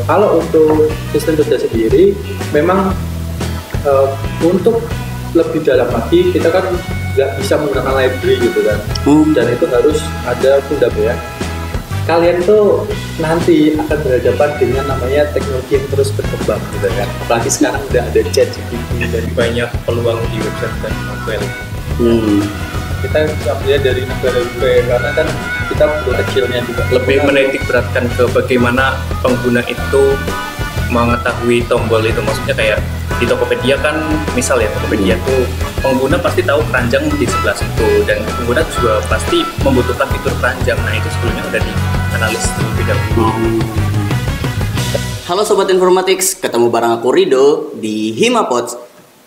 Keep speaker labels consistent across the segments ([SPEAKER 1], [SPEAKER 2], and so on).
[SPEAKER 1] Kalau untuk sistem cerdas sendiri, memang untuk lebih dalam lagi kita kan nggak bisa menggunakan library gitu kan, dan itu harus ada fundament ya. Kalian tuh nanti akan berhadapan dengan namanya teknologi yang terus berkembang gitu kan. Apalagi sekarang udah ada ChatGPT dan
[SPEAKER 2] banyak peluang di website dan mobile.
[SPEAKER 1] Kita bisa melihat dari negara juga ya, karena kan kita belum kecilnya juga
[SPEAKER 2] Lebih menitik beratkan ke bagaimana pengguna itu mengetahui tombol itu. Maksudnya kayak di Tokopedia kan, misal ya Tokopedia tuh pengguna pasti tahu keranjang di sebelah situ, dan pengguna juga pasti membutuhkan fitur keranjang. Nah itu sebelumnya udah dianalisis terlebih dahulu.
[SPEAKER 3] Halo Sobat Informatics, ketemu bareng aku Rido di Himapods,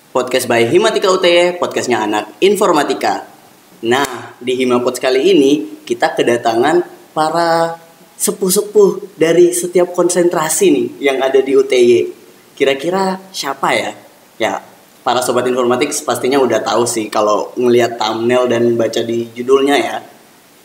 [SPEAKER 3] podcast by Himatika UTY, podcastnya anak informatika. Nah, di Himapods kali ini kita kedatangan para sepuh-sepuh dari setiap konsentrasi nih yang ada di UTY. Kira-kira siapa ya? Ya, para Sobat Informatics pastinya udah tahu sih kalau ngelihat thumbnail dan baca di judulnya ya.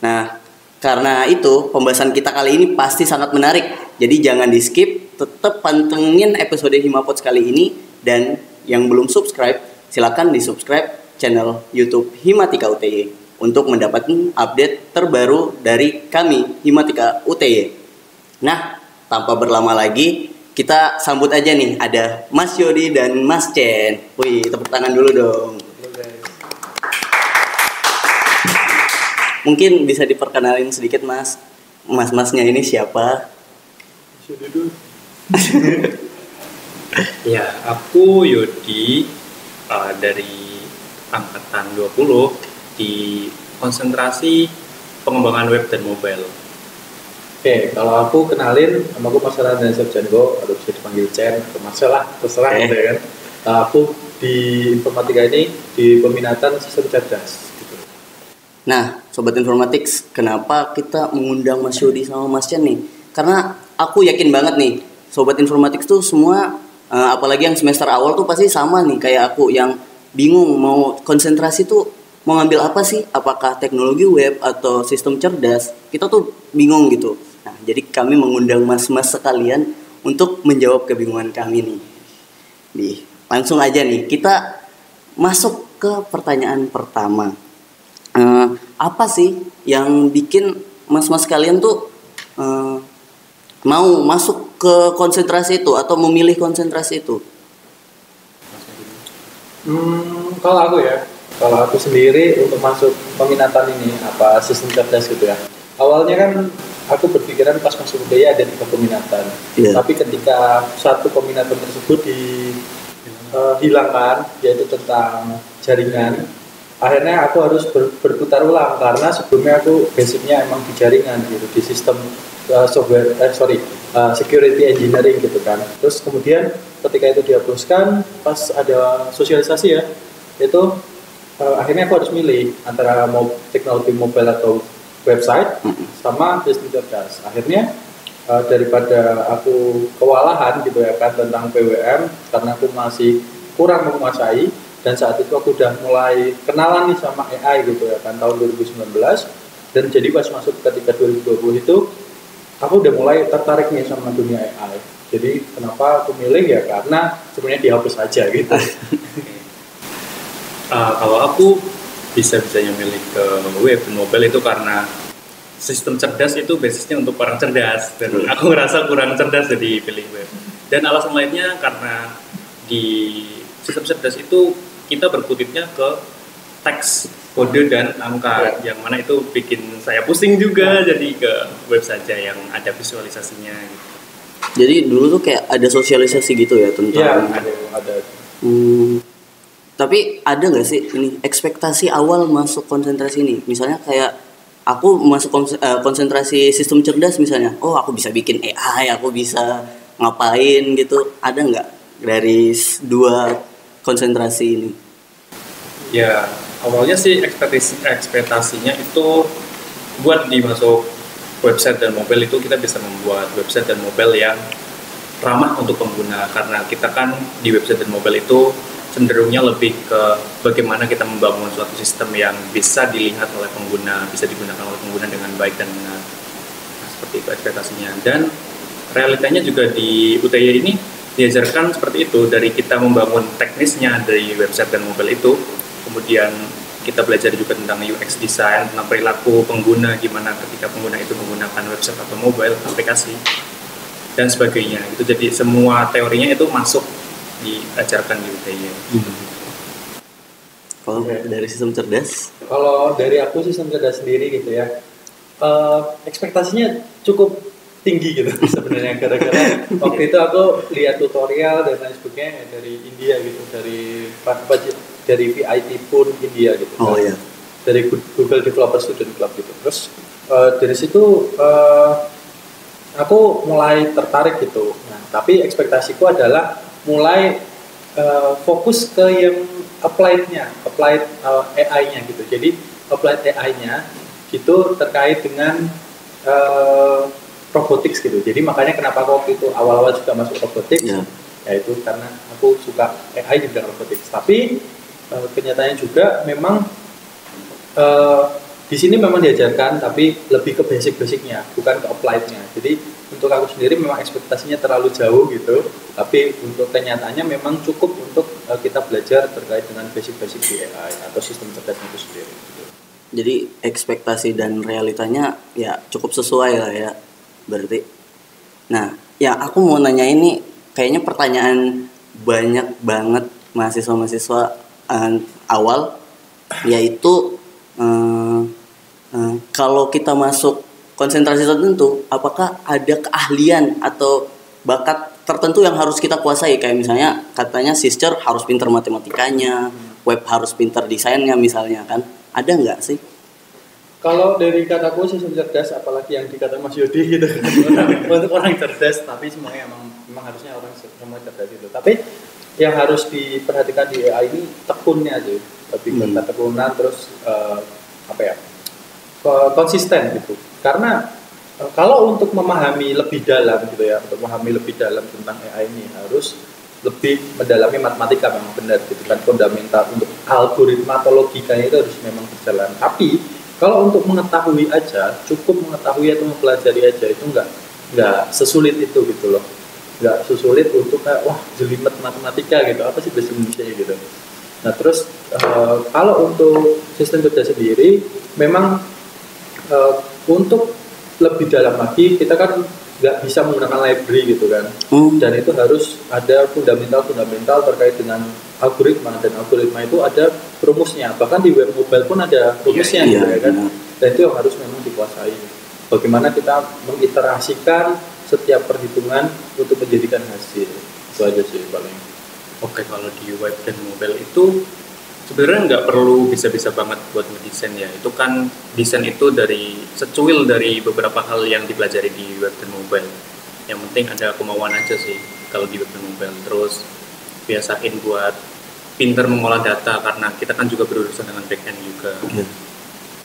[SPEAKER 3] Nah, karena itu pembahasan kita kali ini pasti sangat menarik. Jadi jangan di skip, tetap pantengin episode Himapods kali ini. Dan yang belum subscribe, silakan di subscribe channel YouTube Himatika UTY untuk mendapatkan update terbaru dari kami Himatika UTY. Nah, tanpa berlama lagi, kita sambut aja nih, ada Mas Yodi dan Mas Chen. Wih, tepuk tangan dulu dong. Mungkin bisa diperkenalin sedikit Mas. Mas-masnya ini siapa?
[SPEAKER 2] Ya, aku Yodi dari angkatan 20 di konsentrasi pengembangan web dan mobile.
[SPEAKER 1] Oke, kalau aku kenalin, nama aku Mas Randa Sepjango, atau bisa dipanggil Chen, atau Mas lah, terserah gitu kan. Aku di informatika ini di peminatan sistem cerdas. Gitu.
[SPEAKER 3] Nah, Sobat Informatics, kenapa kita mengundang Mas Yodi sama Mas Chen nih? Karena aku yakin banget nih, Sobat Informatics tuh semua, apalagi yang semester awal tuh pasti sama nih kayak aku, yang bingung mau konsentrasi tuh mau ngambil apa sih? Apakah teknologi web atau sistem cerdas? Kita tuh bingung gitu. Nah, jadi kami mengundang mas-mas sekalian untuk menjawab kebingungan kami nih. Nih, langsung aja nih, kita masuk ke pertanyaan pertama. Apa sih yang bikin mas-mas kalian tuh mau masuk ke konsentrasi itu atau memilih konsentrasi itu?
[SPEAKER 1] Kalau aku sendiri untuk masuk peminatan ini sistem cerdas gitu ya. Awalnya kan aku berpikiran pas masuk UTY ada 3 peminatan. Yeah. Tapi ketika satu peminatan tersebut dihilangkan, yaitu tentang jaringan, akhirnya aku harus berputar ulang karena sebelumnya aku basicnya emang di jaringan gitu, di sistem security engineering gitu kan. Terus kemudian ketika itu dihapuskan, pas ada sosialisasi ya, itu akhirnya aku harus milih antara teknologi mobile atau website sama sistem cerdas. Akhirnya daripada aku kewalahan gitu ya kan tentang PWM, karena aku masih kurang menguasai, dan saat itu aku udah mulai kenalan nih sama AI gitu ya kan tahun 2019, dan jadi pas masuk ketika 2020 itu aku udah mulai tertarik nih sama dunia AI. Jadi kenapa aku milih ya karena sebenarnya dihapus aja gitu.
[SPEAKER 2] Kalau aku bisa-bisanya milih ke web dan mobile itu karena sistem cerdas itu basisnya untuk orang cerdas, dan aku ngerasa kurang cerdas jadi pilih web. Dan alasan lainnya karena di sistem cerdas itu kita berkutiknya ke teks, kode, dan angka, yang mana itu bikin saya pusing juga, jadi ke web saja yang ada visualisasinya gitu.
[SPEAKER 3] Jadi dulu tuh kayak ada sosialisasi gitu ya tentang
[SPEAKER 1] ada.
[SPEAKER 3] Tapi ada nggak sih ini ekspektasi awal masuk konsentrasi ini? Misalnya kayak aku masuk konsentrasi sistem cerdas misalnya, oh aku bisa bikin AI, aku bisa ngapain gitu. Ada nggak dari 2 konsentrasi ini?
[SPEAKER 2] Ya awalnya sih ekspektasinya itu buat dimasuk website dan mobile itu kita bisa membuat website dan mobile yang ramah untuk pengguna, karena kita kan di website dan mobile itu cenderungnya lebih ke bagaimana kita membangun suatu sistem yang bisa dilihat oleh pengguna, bisa digunakan oleh pengguna dengan baik dan benar. Nah, seperti itu ekspektasinya. Dan realitanya juga di UTY ini diajarkan seperti itu, dari kita membangun teknisnya dari website dan mobile itu, kemudian kita belajar juga tentang UX design, tentang perilaku pengguna, gimana ketika pengguna itu menggunakan website atau mobile aplikasi dan sebagainya. Itu jadi semua teorinya itu masuk diajarkan di UTY.
[SPEAKER 3] Kalau dari sistem cerdas?
[SPEAKER 1] Kalau dari aku sistem cerdas sendiri gitu ya, ekspektasinya cukup tinggi gitu sebenarnya, gara-gara waktu itu aku lihat tutorial dan lain sebagainya dari India gitu, dari VIT pun India gitu.
[SPEAKER 3] Oh iya.
[SPEAKER 1] Dari Google Developer Student Club gitu. Terus dari situ aku mulai tertarik gitu. Nah, tapi ekspektasiku adalah mulai fokus ke yang applied AI-nya gitu. Jadi applied AI-nya gitu terkait dengan robotics gitu. Jadi makanya kenapa aku waktu itu awal-awal juga masuk robotics, yaitu karena aku suka AI di bidang robotics. Tapi kenyataannya juga memang di sini memang diajarkan, tapi lebih ke basic-basicnya, bukan ke applied-nya. Jadi untuk aku sendiri memang ekspektasinya terlalu jauh gitu, tapi untuk kenyataannya memang cukup untuk kita belajar terkait dengan basic-basic di AI atau sistem cerdas itu sendiri. Gitu.
[SPEAKER 3] Jadi ekspektasi dan realitanya ya cukup sesuai lah ya, berarti. Nah, ya aku mau nanya ini, kayaknya pertanyaan banyak banget mahasiswa-mahasiswa awal, yaitu kalau kita masuk konsentrasi tertentu, apakah ada keahlian atau bakat tertentu yang harus kita kuasai? Kayak misalnya katanya sister harus pintar matematikanya, web harus pintar desainnya misalnya kan. Ada nggak sih?
[SPEAKER 1] Kalau dari kataku sistem cerdas, apalagi yang dikata Mas Yodi gitu, untuk orang cerdas, tapi semuanya memang harusnya orang semua cerdas itu. Tapi yang harus diperhatikan di AI ini tekunnya sih, lebih ke tekunan, terus konsisten gitu. Karena kalau untuk memahami lebih dalam gitu ya, untuk memahami lebih dalam tentang AI ini harus lebih mendalami matematika, memang benar gitu kan, fundamental untuk algoritma atau logikanya itu harus memang berjalan. Tapi kalau untuk mengetahui aja, cukup mengetahui atau mempelajari aja itu nggak sesulit itu gitu loh, nggak sesulit untuk kayak wah jelimet matematika gitu, apa sih bahasa Indonesia gitu. Nah terus kalau untuk sistem cerdas sendiri memang untuk lebih dalam lagi kita kan nggak bisa menggunakan library gitu kan, dan itu harus ada fundamental terkait dengan algoritma, dan algoritma itu ada rumusnya, bahkan di web mobile pun ada rumusnya gitu ya kan, dan itu yang harus memang dikuasai. Bagaimana kita mengiterasikan setiap perhitungan untuk menjadikan hasil, itu aja sih paling.
[SPEAKER 2] Oke, kalau di web dan mobile itu sebenarnya nggak perlu bisa-bisa banget buat ngedesain ya. Itu kan desain itu secuil dari beberapa hal yang dipelajari di web dan mobile. Yang penting ada kemauan aja sih kalau di web dan mobile. Terus biasain buat pinter mengolah data, karena kita kan juga berurusan dengan back-end juga. Mungkin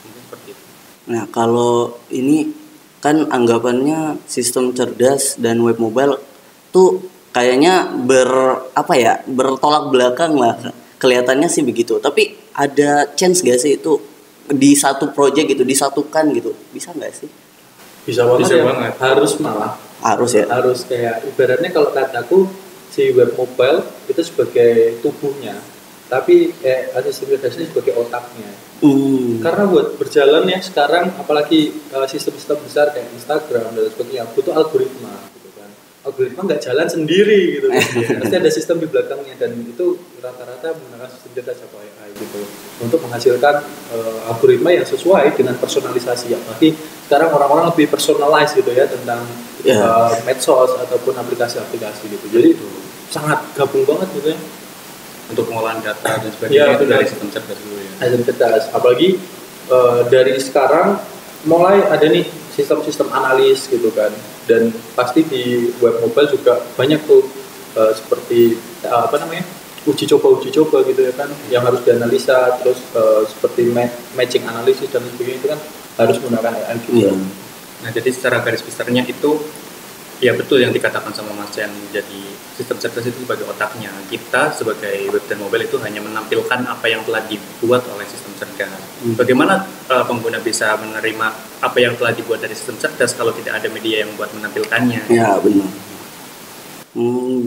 [SPEAKER 2] seperti itu.
[SPEAKER 3] Nah, kalau ini kan anggapannya sistem cerdas dan web mobile tuh kayaknya bertolak belakang lah. Kelihatannya sih begitu, tapi ada chance gak sih itu di satu project gitu, disatukan gitu, bisa nggak sih?
[SPEAKER 1] Bisa banget. Harus malah.
[SPEAKER 3] Harus ya.
[SPEAKER 1] Harus kayak ibaratnya kalau kataku si web mobile itu sebagai tubuhnya, tapi sistem cerdas ini sebagai otaknya. Karena buat berjalan ya sekarang, apalagi sistem-sistem besar kayak Instagram dan sebagainya, butuh algoritma. Algoritma nggak jalan sendiri gitu, pasti ada sistem di belakangnya, dan itu rata-rata menggunakan sistem cerdas atau AI gitu untuk menghasilkan algoritma yang sesuai dengan personalisasi. Apalagi sekarang orang-orang lebih personalize gitu ya tentang medsos ataupun aplikasi-aplikasi gitu, jadi sangat gabung banget gitu ya
[SPEAKER 2] untuk pengolahan data dan sebagainya. Itu dari sistem cerdas dulu ya. Sistem
[SPEAKER 1] cerdas, apalagi dari sekarang mulai ada nih sistem-sistem analis gitu kan, dan pasti di web mobile juga banyak tuh seperti uji coba gitu ya kan, yang harus dianalisa, terus seperti matching analisis dan sebagainya, itu kan harus menggunakan AI juga.
[SPEAKER 2] Nah jadi secara garis besarnya itu ya betul yang dikatakan sama Mas Chen, jadi sistem cerdas itu sebagai otaknya, kita sebagai web dan mobile itu hanya menampilkan apa yang telah dibuat oleh sistem cerdas. Bagaimana pengguna bisa menerima apa yang telah dibuat dari sistem cerdas kalau tidak ada media yang buat menampilkannya?
[SPEAKER 3] Ya benar.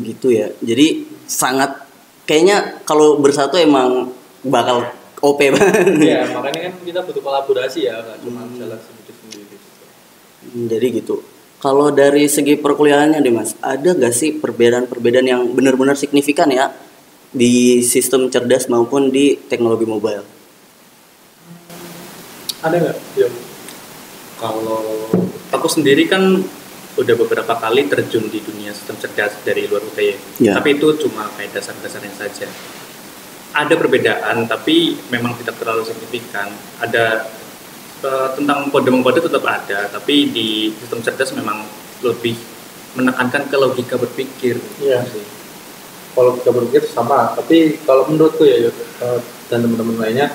[SPEAKER 3] Gitu ya. Jadi sangat kayaknya kalau bersatu emang bakal OP banget.
[SPEAKER 1] Iya, makanya kan kita butuh kolaborasi ya, nggak cuma jalan sendiri-sendiri.
[SPEAKER 3] Jadi gitu. Kalau dari segi perkuliahannya deh Mas, ada gak sih perbedaan-perbedaan yang benar-benar signifikan ya di sistem cerdas maupun di teknologi mobile?
[SPEAKER 1] Ada nggak? Ya.
[SPEAKER 2] Kalau aku sendiri kan udah beberapa kali terjun di dunia sistem cerdas dari luar UTY.
[SPEAKER 3] Ya.
[SPEAKER 2] Tapi itu cuma kayak dasar-dasarnya saja. Ada perbedaan, tapi memang tidak terlalu signifikan. Ada tentang kode-mengkode tetap ada, tapi di sistem cerdas memang lebih menekankan ke logika berpikir.
[SPEAKER 1] Iya. Kalau kita berpikir sama, tapi kalau menurutku ya dan teman-teman lainnya,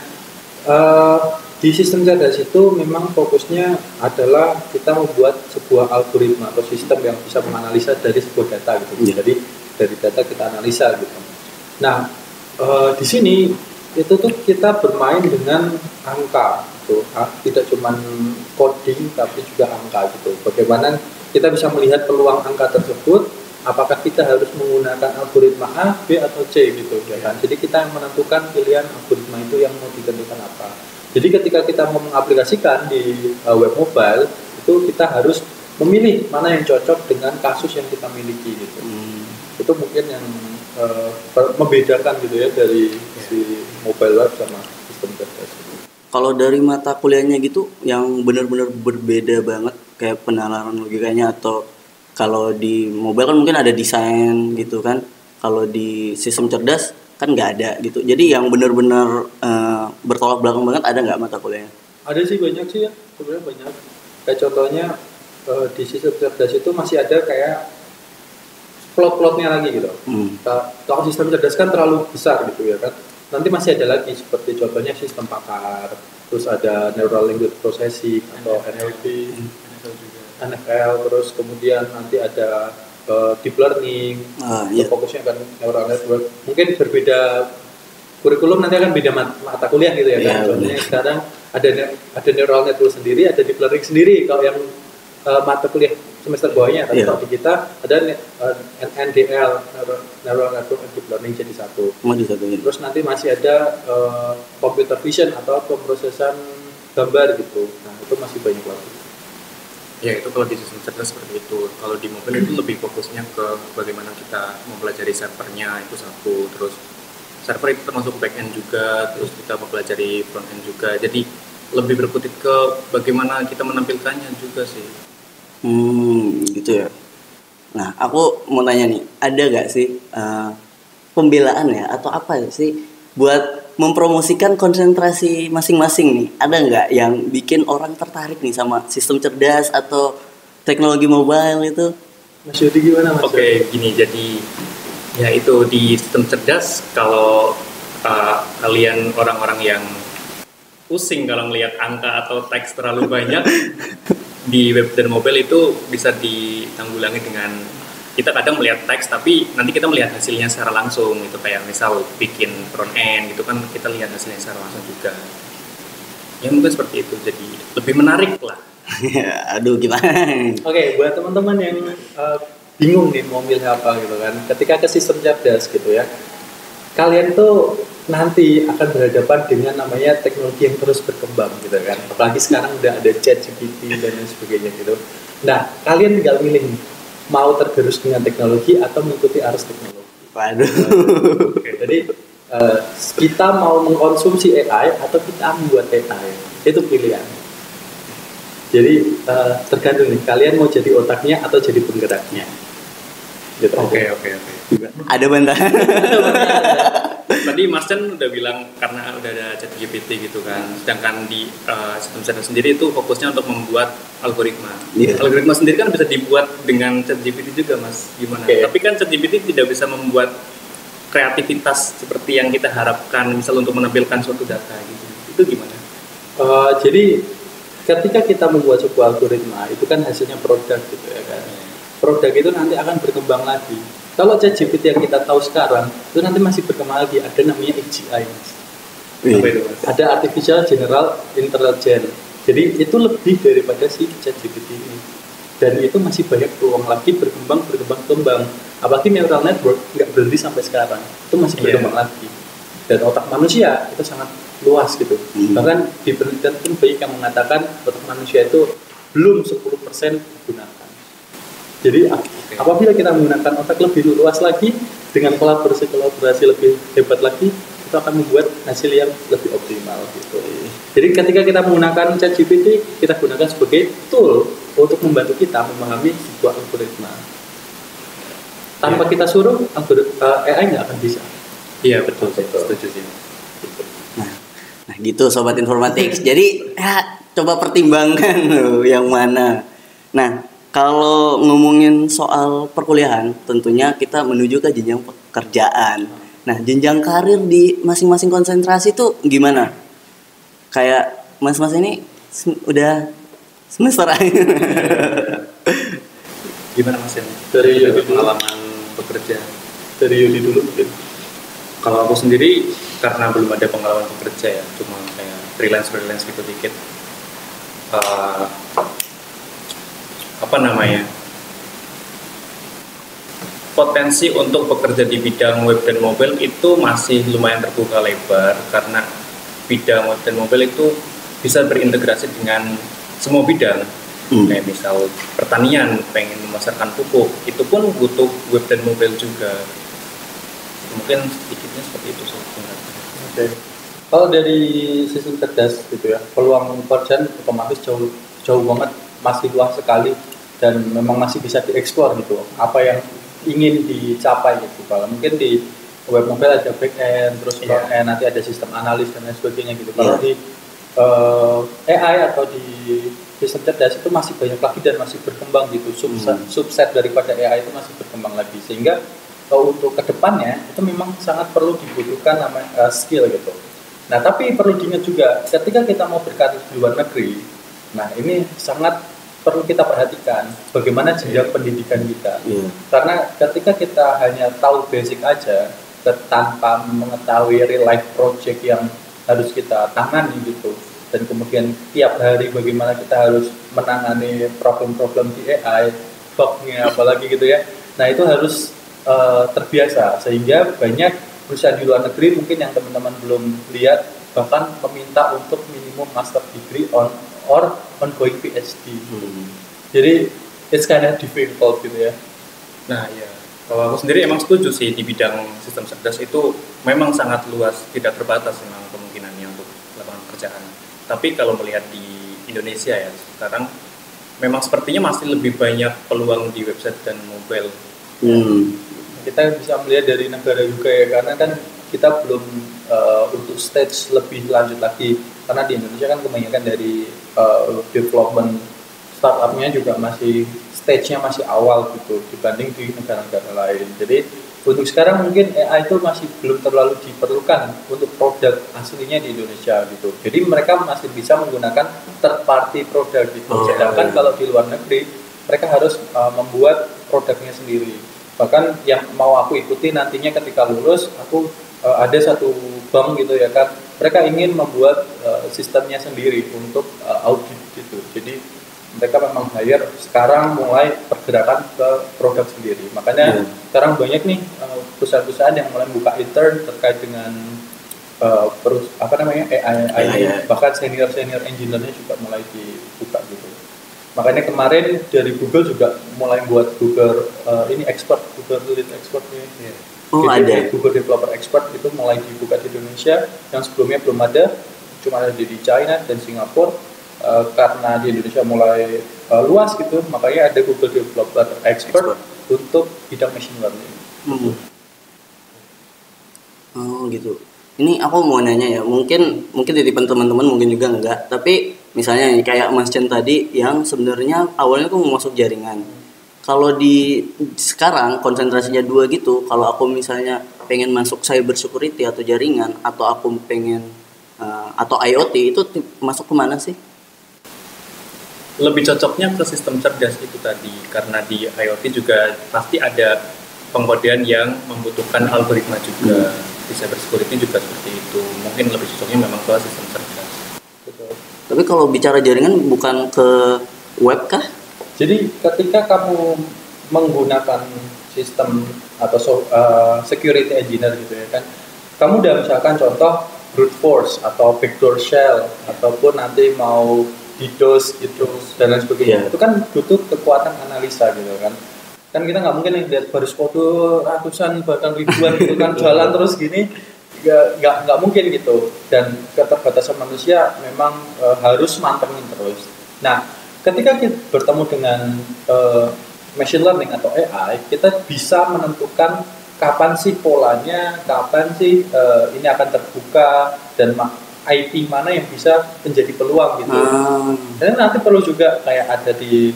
[SPEAKER 1] di sistem cerdas itu memang fokusnya adalah kita membuat sebuah algoritma atau sistem yang bisa menganalisa dari sebuah data gitu.
[SPEAKER 3] Ya.
[SPEAKER 1] Jadi dari data kita analisa gitu. Nah, di sini itu tuh kita bermain dengan angka gitu. Tidak cuma coding tapi juga angka gitu. Bagaimana kita bisa melihat peluang angka tersebut, apakah kita harus menggunakan algoritma A, B atau C gitu ya kan. Jadi kita yang menentukan pilihan algoritma itu yang mau ditentukan apa. Jadi ketika kita mau mengaplikasikan di web mobile itu kita harus memilih mana yang cocok dengan kasus yang kita miliki gitu. Itu mungkin yang membedakan gitu ya dari si mobile web sama sistem cerdas.
[SPEAKER 3] Kalau dari mata kuliahnya gitu yang benar-benar berbeda banget kayak penalaran logikanya, atau kalau di mobile kan mungkin ada desain gitu kan, kalau di sistem cerdas kan nggak ada gitu. Jadi yang benar-benar bertolak belakang banget ada nggak mata kuliahnya?
[SPEAKER 1] Ada sih, banyak sih ya, sebenarnya banyak. Kayak contohnya di sistem cerdas itu masih ada kayak plot-plotnya lagi gitu. Kalau sistem cerdas kan terlalu besar gitu ya kan. Nanti masih ada lagi seperti contohnya sistem pakar, terus ada neural language processing atau NLP, NFL, terus kemudian nanti ada deep learning, fokusnya kan neural network. Mungkin berbeda kurikulum, nanti akan beda mata kuliah gitu ya kan. Contohnya sekarang ada neural network sendiri, ada deep learning sendiri kalau yang mata kuliah semester bawahnya. Tapi kalau di kita ada NDL, neural network and deep learning jadi satu. Terus nanti masih ada computer vision atau pemrosesan gambar gitu. Nah itu masih banyak lagi.
[SPEAKER 2] Ya itu kalau di sistem cerdas seperti itu. Kalau di mobile itu lebih fokusnya ke bagaimana kita mempelajari servernya itu satu. Terus server itu termasuk back-end juga. Terus kita mempelajari front-end juga. Jadi lebih berkutit ke bagaimana kita menampilkannya juga sih.
[SPEAKER 3] Gitu ya. Nah aku mau tanya nih, ada gak sih pembelaan ya atau apa sih buat mempromosikan konsentrasi masing-masing nih? Ada nggak yang bikin orang tertarik nih sama sistem cerdas atau teknologi mobile itu?
[SPEAKER 1] Mas Yudi gimana Mas?
[SPEAKER 2] Oke, gini, jadi ya itu di sistem cerdas kalau kalian orang-orang yang pusing kalau melihat angka atau teks terlalu banyak di web dan mobile itu bisa ditanggulangi dengan kita kadang melihat teks tapi nanti kita melihat hasilnya secara langsung gitu, kayak misal bikin front end gitu kan kita lihat hasilnya secara langsung juga ya, mungkin seperti itu, jadi lebih menarik lah.
[SPEAKER 3] Aduh gimana?
[SPEAKER 1] Oke, buat teman-teman yang bingung nih mau milih apa gitu kan, ketika ke sistem cerdas gitu ya, kalian tuh nanti akan berhadapan dengan namanya teknologi yang terus berkembang gitu kan, apalagi sekarang udah ada ChatGPT dan lain sebagainya gitu. Nah kalian tinggal milih nih, mau tergerus dengan teknologi atau mengikuti arus teknologi.
[SPEAKER 3] Waduh.
[SPEAKER 1] Jadi kita mau mengkonsumsi AI atau kita membuat AI, itu pilihan. Jadi tergantung nih, kalian mau jadi otaknya atau jadi penggeraknya. Gitu.
[SPEAKER 2] Oke.
[SPEAKER 3] Ada bantahan.
[SPEAKER 2] Tadi Mas Chan udah bilang karena udah ada ChatGPT gitu kan, sedangkan di sistem cerdas sendiri itu fokusnya untuk membuat algoritma. Algoritma sendiri kan bisa dibuat dengan ChatGPT juga Mas, gimana? Tapi kan ChatGPT tidak bisa membuat kreativitas seperti yang kita harapkan, misal untuk menampilkan suatu data gitu. Itu gimana?
[SPEAKER 1] Jadi ketika kita membuat sebuah algoritma itu kan hasilnya produk gitu ya kan. Produk itu nanti akan berkembang lagi. Kalau ChatGPT yang kita tahu sekarang itu nanti masih berkembang lagi, ada namanya AGI.
[SPEAKER 2] Apa itu, Mas?
[SPEAKER 1] Ada artificial general intelligence. Jadi itu lebih daripada si ChatGPT ini. Dan itu masih banyak peluang lagi berkembang. Apalagi neural network nggak berhenti sampai sekarang. Itu masih berkembang lagi. Dan otak manusia itu sangat luas gitu. Bahkan di penelitian pun banyak yang mengatakan otak manusia itu belum 10% digunakan. Jadi apabila kita menggunakan otak lebih luas lagi dengan kolaborasi lebih hebat lagi, itu akan membuat hasil yang lebih optimal gitu. Jadi ketika kita menggunakan ChatGPT, kita gunakan sebagai tool untuk membantu kita memahami sebuah algoritma. Tanpa kita suruh, AI nggak akan bisa.
[SPEAKER 2] Iya betul. Setuju sih.
[SPEAKER 3] Nah gitu Sobat Informatics. Jadi ya, coba pertimbangkan loh yang mana. Nah kalau ngomongin soal perkuliahan, tentunya kita menuju ke jenjang pekerjaan. Nah jenjang karir di masing-masing konsentrasi tuh gimana? Kayak mas-mas ini udah semester akhir.
[SPEAKER 2] Gimana Mas ini?
[SPEAKER 1] Dari
[SPEAKER 2] pengalaman bekerja.
[SPEAKER 1] Dari Yudi dulu mungkin.
[SPEAKER 2] Kalau aku sendiri karena belum ada pengalaman bekerja ya, cuma kayak freelance gitu dikit. Potensi untuk bekerja di bidang web dan mobile itu masih lumayan terbuka lebar karena bidang web dan mobile itu bisa berintegrasi dengan semua bidang. Kayak misal pertanian pengen memasarkan pupuk, itu pun butuh web dan mobile juga. Mungkin sedikitnya seperti itu sebenarnya.
[SPEAKER 1] Oke. Kalau dari sistem cerdas gitu ya, peluang pekerjaan otomatis jauh banget, masih luas sekali dan memang masih bisa dieksplor gitu. Apa yang ingin dicapai gitu. Kalau mungkin di web mobile ada back end, terus front end, nanti ada sistem analis dan lain sebagainya gitu. Kalau di AI atau di sistem cerdas itu masih banyak lagi dan masih berkembang gitu. Subset daripada AI itu masih berkembang lagi, sehingga untuk kedepannya itu memang sangat perlu dibutuhkan namanya skill gitu. Nah tapi perlu diingat juga ketika kita mau berkarir di luar negeri, nah ini sangat perlu kita perhatikan bagaimana jenjang pendidikan kita. Karena ketika kita hanya tahu basic aja tanpa mengetahui real life project yang harus kita tangani gitu, dan kemudian tiap hari bagaimana kita harus menangani problem-problem di AI, bugnya apalagi gitu ya. Nah itu harus terbiasa, sehingga banyak perusahaan di luar negeri mungkin yang teman-teman belum lihat bahkan meminta untuk minimum master degree or ongoing PhD. Jadi it's kind of difficult gitu ya.
[SPEAKER 2] Nah ya, kalau aku sendiri emang setuju sih di bidang sistem cerdas itu memang sangat luas, tidak terbatas memang kemungkinannya untuk lapangan pekerjaan. Tapi kalau melihat di Indonesia ya sekarang memang sepertinya masih lebih banyak peluang di website dan mobile.
[SPEAKER 1] Kita bisa melihat dari negara juga ya, karena kan kita belum untuk stage lebih lanjut lagi, karena di Indonesia kan kebanyakan dari development startupnya juga masih stage-nya masih awal gitu dibanding di negara-negara lain. Jadi untuk sekarang mungkin AI itu masih belum terlalu diperlukan untuk produk aslinya di Indonesia gitu. Jadi mereka masih bisa menggunakan third party produk gitu. Sedangkan kalau di luar negeri mereka harus membuat produknya sendiri. Bahkan yang mau aku ikuti nantinya ketika lulus, aku ada satu bank gitu ya kan, mereka ingin membuat sistemnya sendiri untuk audit gitu. Jadi mereka memang hire sekarang mulai pergerakan ke produk sendiri. Makanya sekarang banyak nih perusahaan-perusahaan yang mulai buka intern terkait dengan AI. Bahkan senior engineer-nya juga mulai dibuka gitu. Makanya kemarin dari Google juga mulai buat Google Lead Expert nih.
[SPEAKER 3] Ada.
[SPEAKER 1] Google Developer Expert itu mulai dibuka di Indonesia, yang sebelumnya belum ada, cuma ada di China dan Singapura. Karena di Indonesia mulai luas gitu, makanya ada Google Developer Expert untuk bidang machine learning.
[SPEAKER 3] Oh gitu. Ini aku mau nanya ya, mungkin titipan teman-teman mungkin juga enggak, tapi misalnya nih kayak Mas Chen tadi yang sebenarnya awalnya tuh mau masuk jaringan. Kalau di sekarang konsentrasinya dua gitu, kalau aku misalnya pengen masuk cyber security atau jaringan, atau aku pengen atau IoT, itu masuk kemana sih?
[SPEAKER 2] Lebih cocoknya ke sistem cerdas itu tadi, karena di IoT juga pasti ada pengkodean yang membutuhkan algoritma juga. di cyber security juga seperti itu. Mungkin lebih cocoknya memang ke sistem cerdas.
[SPEAKER 1] Betul.
[SPEAKER 3] Tapi kalau bicara jaringan bukan ke web kah?
[SPEAKER 1] Jadi ketika kamu menggunakan sistem atau security engineer gitu ya kan, kamu udah misalkan contoh brute force atau backdoor shell ataupun nanti mau DDoS gitu dan lain sebagainya. Itu kan butuh kekuatan analisa gitu kan. Kan kita nggak mungkin lihat baris kode ratusan bahkan ribuan gitu kan jalan terus gini, nggak mungkin gitu. Dan keterbatasan manusia memang harus mantengin terus. Nah, ketika kita bertemu dengan machine learning atau AI, kita bisa menentukan kapan sih polanya, kapan sih ini akan terbuka, dan IP mana yang bisa menjadi peluang gitu. Dan nanti perlu juga kayak ada di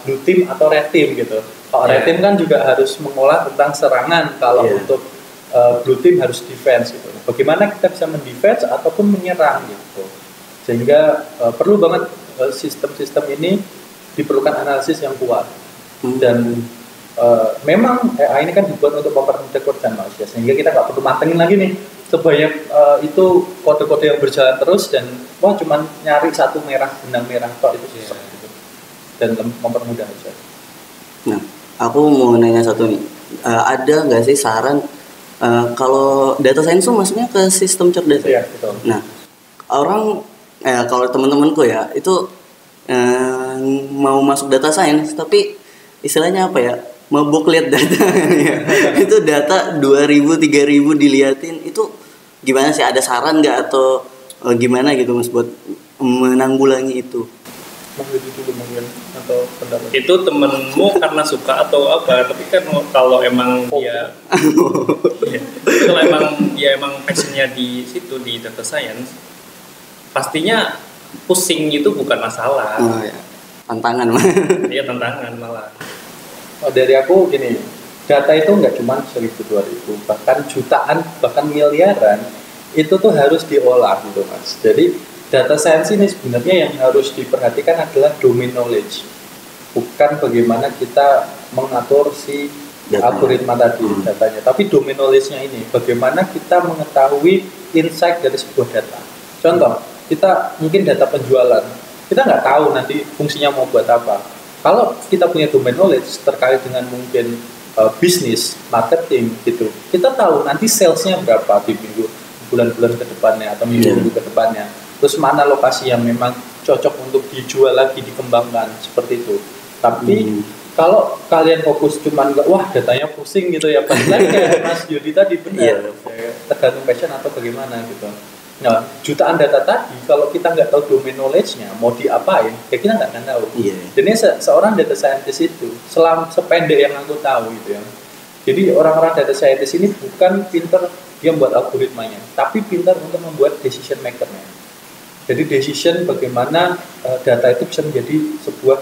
[SPEAKER 1] blue team atau red team gitu. Kalau red team kan juga harus mengolah tentang serangan, kalau untuk blue team harus defense gitu. Bagaimana kita bisa mendefense ataupun menyerang gitu. Sehingga perlu banget sistem-sistem ini diperlukan analisis yang kuat. Dan memang AI ini kan dibuat untuk mempermudah pekerjaan manusia, sehingga kita nggak perlu mantengin lagi nih sebanyak itu kode-kode yang berjalan terus dan wah cuman nyari satu benang merah kok itu susah gitu. Dan mempermudah aja.
[SPEAKER 3] Nah, aku mau nanya satu nih, ada nggak sih saran kalau data science itu maksudnya ke sistem cerdas?
[SPEAKER 1] Iya, betul.
[SPEAKER 3] Nah, orang kalau teman-temanku ya itu mau masuk data science tapi istilahnya apa ya, mabuk lihat data itu data 2.000 3.000 diliatin, itu gimana sih, ada saran nggak atau gimana gitu Mas buat menanggulangi itu?
[SPEAKER 1] Atau pendapat
[SPEAKER 2] Itu temenmu karena suka atau apa? Tapi kan kalau emang dia kalau emang dia emang passionnya di situ di data science, pastinya pusing itu bukan masalah.
[SPEAKER 3] Ya. Tantangan mah.
[SPEAKER 2] Iya, tantangan malah.
[SPEAKER 1] dari aku gini, data itu nggak cuma 1.000 2.000, bahkan jutaan, bahkan miliaran itu tuh harus diolah gitu Mas. Jadi data science ini sebenarnya yang harus diperhatikan adalah domain knowledge, bukan bagaimana kita mengatur si algoritma tadi datanya, tapi domain knowledge-nya ini bagaimana kita mengetahui insight dari sebuah data. Contoh, kita mungkin data penjualan, kita nggak tahu nanti fungsinya mau buat apa. Kalau kita punya domain knowledge terkait dengan mungkin bisnis, marketing gitu, kita tahu nanti salesnya berapa di bulan-bulan ke depannya atau minggu-minggu ke depannya. Terus mana lokasi yang memang cocok untuk dijual lagi, dikembangkan, seperti itu. Tapi kalau kalian fokus cuman wah datanya pusing gitu ya, padahal kayak Mas Yudi tadi benar, tergantung passion atau bagaimana gitu. Nah, jutaan data tadi kalau kita nggak tahu domain knowledge-nya mau diapain, ya kita nggak akan tahu. Jadi seorang data scientist itu sependek yang aku tahu gitu ya. Jadi orang-orang data scientist ini bukan pinter dia membuat algoritmanya, tapi pintar untuk membuat decision maker-nya. Jadi decision bagaimana data itu bisa menjadi sebuah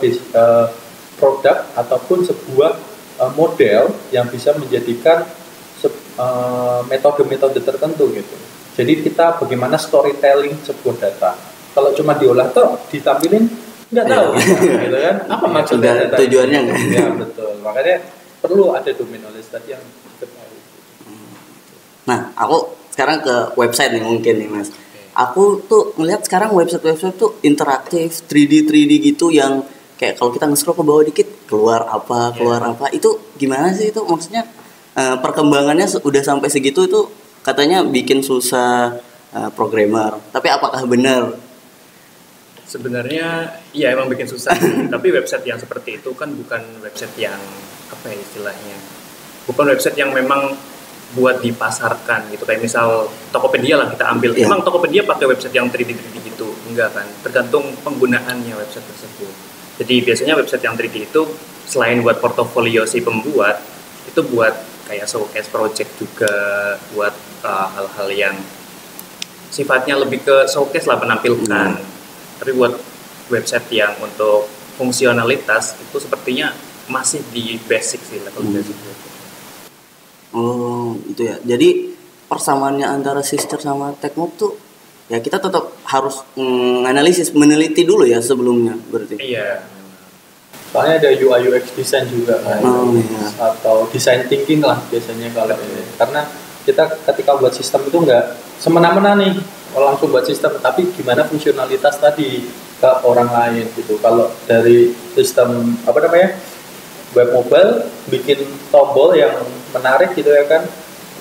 [SPEAKER 1] produk ataupun sebuah model yang bisa menjadikan metode-metode tertentu gitu. Jadi kita bagaimana storytelling sebuah data. Kalau cuma diolah toh ditampilin nggak tahu gitu kan. Apa maksudnya data?
[SPEAKER 3] Tujuannya nggak?
[SPEAKER 1] Ya betul. Makanya perlu ada domain knowledge tadi yang diketahui.
[SPEAKER 3] Nah, aku sekarang ke website nih mungkin nih Mas. Aku tuh ngeliat sekarang website tuh interaktif, 3D gitu yang kayak kalau kita nge-scroll ke bawah dikit keluar apa, itu gimana sih itu? Maksudnya perkembangannya udah sampai segitu itu katanya bikin susah programmer. Tapi apakah benar?
[SPEAKER 2] Sebenarnya iya emang bikin susah sih. Tapi website yang seperti itu kan bukan website yang apa ya istilahnya, bukan website yang memang buat dipasarkan gitu. Kayak misal Tokopedia lah kita ambil. Emang Tokopedia pakai website yang 3D gitu? Enggak kan, tergantung penggunaannya website tersebut. Jadi biasanya website yang 3D itu selain buat portofolio si pembuat, itu buat kayak showcase project juga, buat hal-hal yang sifatnya lebih ke showcase lah, penampilkan. Tapi buat website yang untuk fungsionalitas itu sepertinya masih di basic sih, level basic.
[SPEAKER 3] Oh, itu ya. Jadi persamaannya antara Sister sama Techmob tuh ya kita tetap harus meneliti dulu ya sebelumnya berarti.
[SPEAKER 2] Iya.
[SPEAKER 1] Soalnya ada UI UX design juga kan. Atau design thinking lah biasanya kalau ini. Karena kita ketika buat sistem itu nggak semena-mena nih langsung buat sistem, tapi gimana fungsionalitas tadi ke orang lain gitu. Kalau dari sistem web mobile bikin tombol yang menarik gitu ya kan,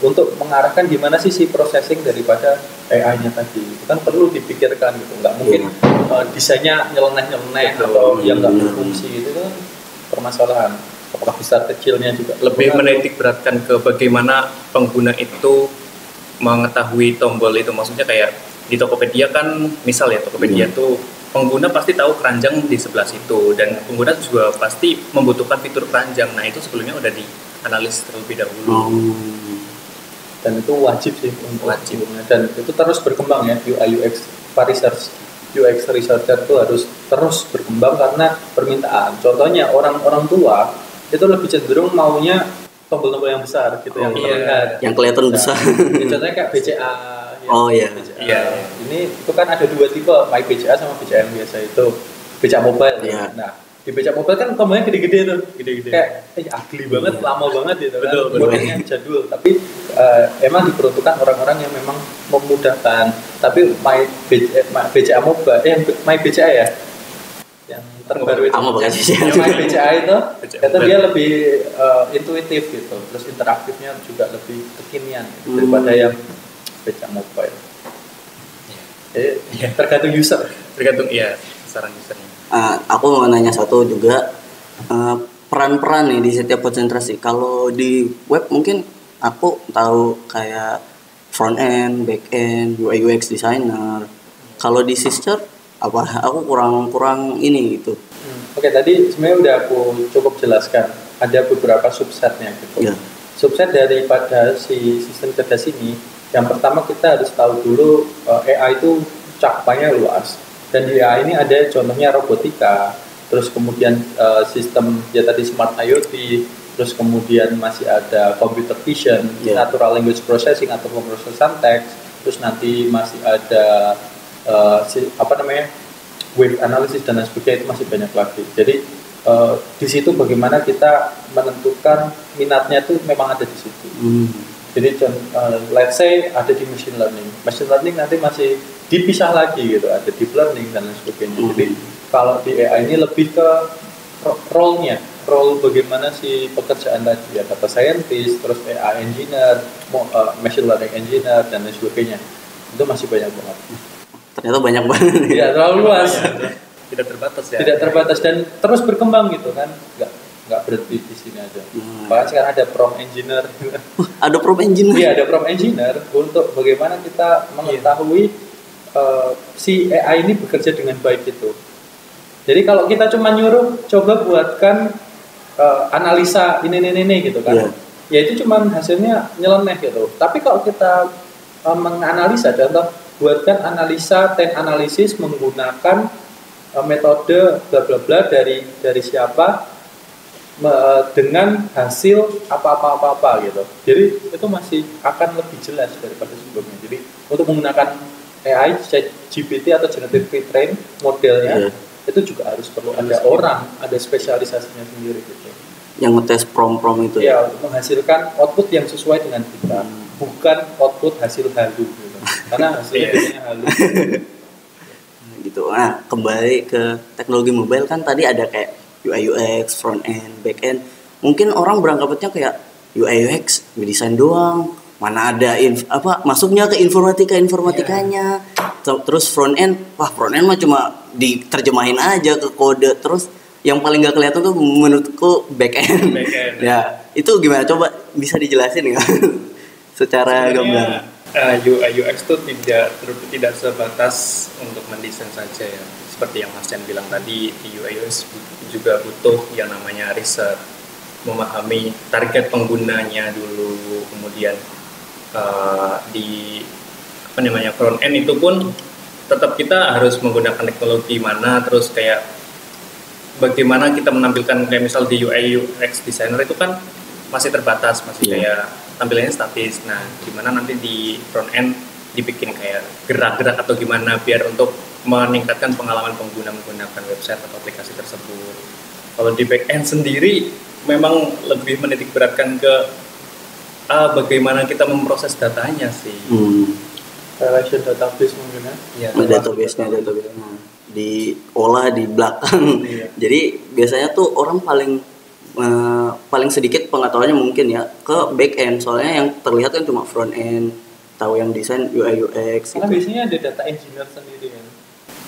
[SPEAKER 1] untuk mengarahkan gimana sih si processing daripada AI-nya tadi, itu kan perlu dipikirkan gitu. Nggak mungkin desainnya nyeleneh atau yang nggak berfungsi, itu kan permasalahan. Apakah besar kecilnya juga
[SPEAKER 2] lebih menitik beratkan ke bagaimana pengguna itu mengetahui tombol itu. Maksudnya kayak di Tokopedia kan, misal ya Tokopedia tuh pengguna pasti tahu keranjang di sebelah situ, dan pengguna juga pasti membutuhkan fitur keranjang. Nah itu sebelumnya udah dianalisis terlebih dahulu.
[SPEAKER 1] Dan itu wajib sih untuk wajib, dan itu terus berkembang ya. UI UX researcher itu harus terus berkembang karena permintaan. Contohnya orang tua itu lebih cenderung maunya tombol-tombol yang besar gitu, yang terlihat,
[SPEAKER 3] yang kelihatan besar.
[SPEAKER 1] Ya, contohnya kayak BCA.
[SPEAKER 3] Iya.
[SPEAKER 1] Ini itu kan ada 2 tipe, My BCA sama BCA yang biasa itu, BCA mobile.
[SPEAKER 3] Yeah.
[SPEAKER 1] Nah, di BCA mobile kan tombolnya gede-gede tuh, kayak ugly banget, lama banget gitu kan, modelnya jadul. Tapi emang diperuntukkan orang-orang yang memang memudahkan. Tapi My BCA mobile, My BCA ya, yang terbaru itu, My BCA itu dia lebih intuitif gitu, terus interaktifnya juga lebih kekinian gitu, daripada yang BCA mobile. Jadi tergantung user,
[SPEAKER 2] saran usernya.
[SPEAKER 3] Aku mau nanya satu juga, peran-peran nih di setiap konsentrasi. Kalau di web mungkin aku tahu kayak front end, back end, UI UX designer. Kalau di sister aku kurang ini gitu.
[SPEAKER 1] Oke, tadi sebenarnya udah aku cukup jelaskan. Ada beberapa subsetnya gitu. Yeah. Subset daripada si sistem cerdas ini, yang pertama kita harus tahu dulu AI itu cakupannya luas. Dan di AI ini ada contohnya robotika, terus kemudian sistem ya tadi smart IoT, terus kemudian masih ada computer vision, natural language processing atau pemrosesan teks, terus nanti masih ada wave analysis dan lain sebagainya, itu masih banyak lagi. Jadi di situ bagaimana kita menentukan minatnya itu memang ada di situ. Jadi let's say ada di machine learning nanti masih dipisah lagi gitu, ada deep learning dan lain sebagainya. Jadi kalau di AI ini lebih ke role bagaimana si pekerjaan tadi ya, data scientist, terus AI engineer, machine learning engineer dan lain sebagainya, itu masih banyak banget.
[SPEAKER 3] Ternyata banyak banget.
[SPEAKER 1] Ya, terlalu luas.
[SPEAKER 2] Tidak terbatas ya.
[SPEAKER 1] Tidak terbatas dan terus berkembang gitu kan. Nggak berhenti di sini aja. Bahkan sekarang ada prompt engineer.
[SPEAKER 3] Ada prompt engineer?
[SPEAKER 1] Iya, ada prompt engineer untuk bagaimana kita mengetahui si AI ini bekerja dengan baik itu. Jadi kalau kita cuma nyuruh coba buatkan analisa ini gitu kan, ya itu cuma hasilnya nyeleneh gitu. Tapi kalau kita menganalisa, contoh buatkan analisa, ten analisis menggunakan metode bla bla bla dari siapa, dengan hasil apa gitu. Jadi itu masih akan lebih jelas daripada sebelumnya. Jadi untuk menggunakan AI, ChatGPT atau generative pre-train modelnya, itu juga harus perlu ada orang, ada spesialisasinya sendiri gitu.
[SPEAKER 3] Yang ngetes prompt itu.
[SPEAKER 1] Ya, untuk menghasilkan output yang sesuai dengan kita, bukan output hasil halu gitu. Karena hasilnya biasanya halu.
[SPEAKER 3] Gitu. Nah, kembali ke teknologi mobile kan tadi ada kayak UI UX, front end, back end. Mungkin orang beranggapannya kayak UI UX desain doang. Mana ada masuknya ke informatikanya. Terus front end mah cuma diterjemahin aja ke kode. Terus yang paling gak kelihatan tuh menurutku back end. Ya, itu gimana? Coba bisa dijelasin nggak? Secara gamblang.
[SPEAKER 2] UI UX itu tidak sebatas untuk mendesain saja ya. Seperti yang Mas Chan bilang tadi, di UI UX juga butuh yang namanya riset, memahami target penggunanya dulu, kemudian di front end itu pun tetap kita harus menggunakan teknologi mana, terus kayak bagaimana kita menampilkan, kayak misal di UI UX designer itu kan masih terbatas, kayak tampilannya statis. Nah, gimana nanti di front end dibikin kayak gerak-gerak atau gimana biar untuk meningkatkan pengalaman pengguna menggunakan website atau aplikasi tersebut. Kalau di back end sendiri memang lebih menitik beratkan ke bagaimana kita memproses datanya sih.
[SPEAKER 1] Relation database mungkin ya.
[SPEAKER 2] Iya.
[SPEAKER 3] Database-nya diolah di belakang.
[SPEAKER 1] Iya.
[SPEAKER 3] Jadi biasanya tuh orang paling sedikit pengetahuannya mungkin ya ke back end, soalnya yang terlihat kan cuma front end, tahu yang desain UI UX.
[SPEAKER 1] Karena biasanya ada data engineer sendiri kan.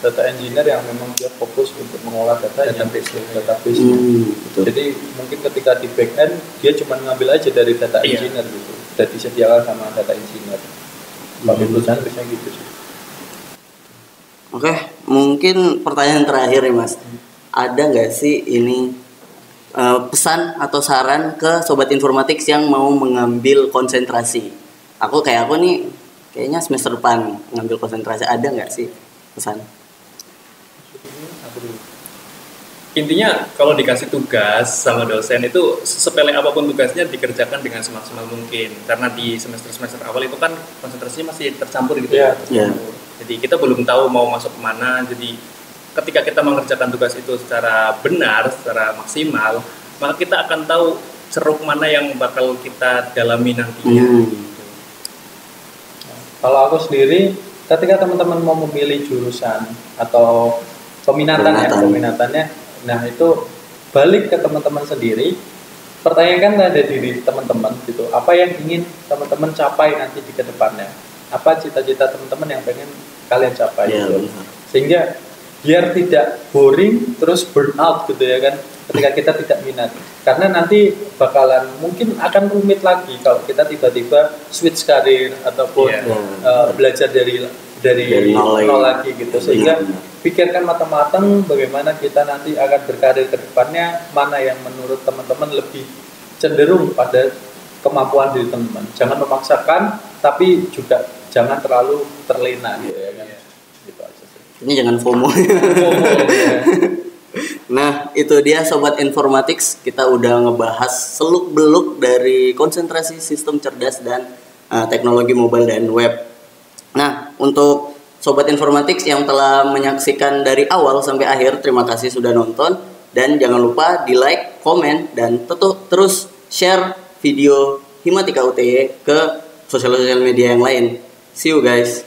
[SPEAKER 1] Data engineer yang memang dia fokus untuk mengolah database.
[SPEAKER 3] Betul.
[SPEAKER 1] Jadi mungkin ketika di back end dia cuma ngambil aja dari data engineer gitu. Dan disediakan sama data engineer. Tapi perusahaan biasanya gitu sih.
[SPEAKER 3] Oke, mungkin pertanyaan terakhir nih Mas. Ada nggak sih ini pesan atau saran ke sobat informatik yang mau mengambil konsentrasi? Aku nih kayaknya semester depan ngambil konsentrasi, ada nggak sih pesan?
[SPEAKER 2] Intinya kalau dikasih tugas sama dosen itu sepele apapun tugasnya dikerjakan dengan semaksimal mungkin, karena di semester awal itu kan konsentrasinya masih tercampur gitu ya. Jadi kita belum tahu mau masuk kemana, jadi ketika kita mengerjakan tugas itu secara benar, secara maksimal, maka kita akan tahu ceruk mana yang bakal kita dalami nantinya.
[SPEAKER 1] Kalau aku sendiri, ketika teman-teman mau memilih jurusan atau peminatannya, nah itu balik ke teman-teman sendiri, pertanyakan pada diri teman-teman gitu, apa yang ingin teman-teman capai nanti di kedepannya, apa cita-cita teman-teman yang pengen kalian capai gitu. Sehingga biar tidak boring terus burn out gitu ya kan, ketika kita tidak minat, karena nanti bakalan mungkin akan rumit lagi kalau kita tiba-tiba switch karir ataupun belajar dari nol lagi gitu. Sehingga pikirkan matang-matang bagaimana kita nanti akan berkarir ke depannya, mana yang menurut teman-teman lebih cenderung pada kemampuan diri teman-teman. Jangan memaksakan, tapi juga jangan terlalu terlena gitu ya kan. Gitu aja sih.
[SPEAKER 3] Ini jangan FOMO. Nah, itu dia sobat informatics, kita udah ngebahas seluk-beluk dari konsentrasi sistem cerdas dan teknologi mobile dan web. Nah, untuk sobat informatics yang telah menyaksikan dari awal sampai akhir, terima kasih sudah nonton, dan jangan lupa di like, komen, dan terus share video Himatika UTY ke sosial media yang lain. See you guys.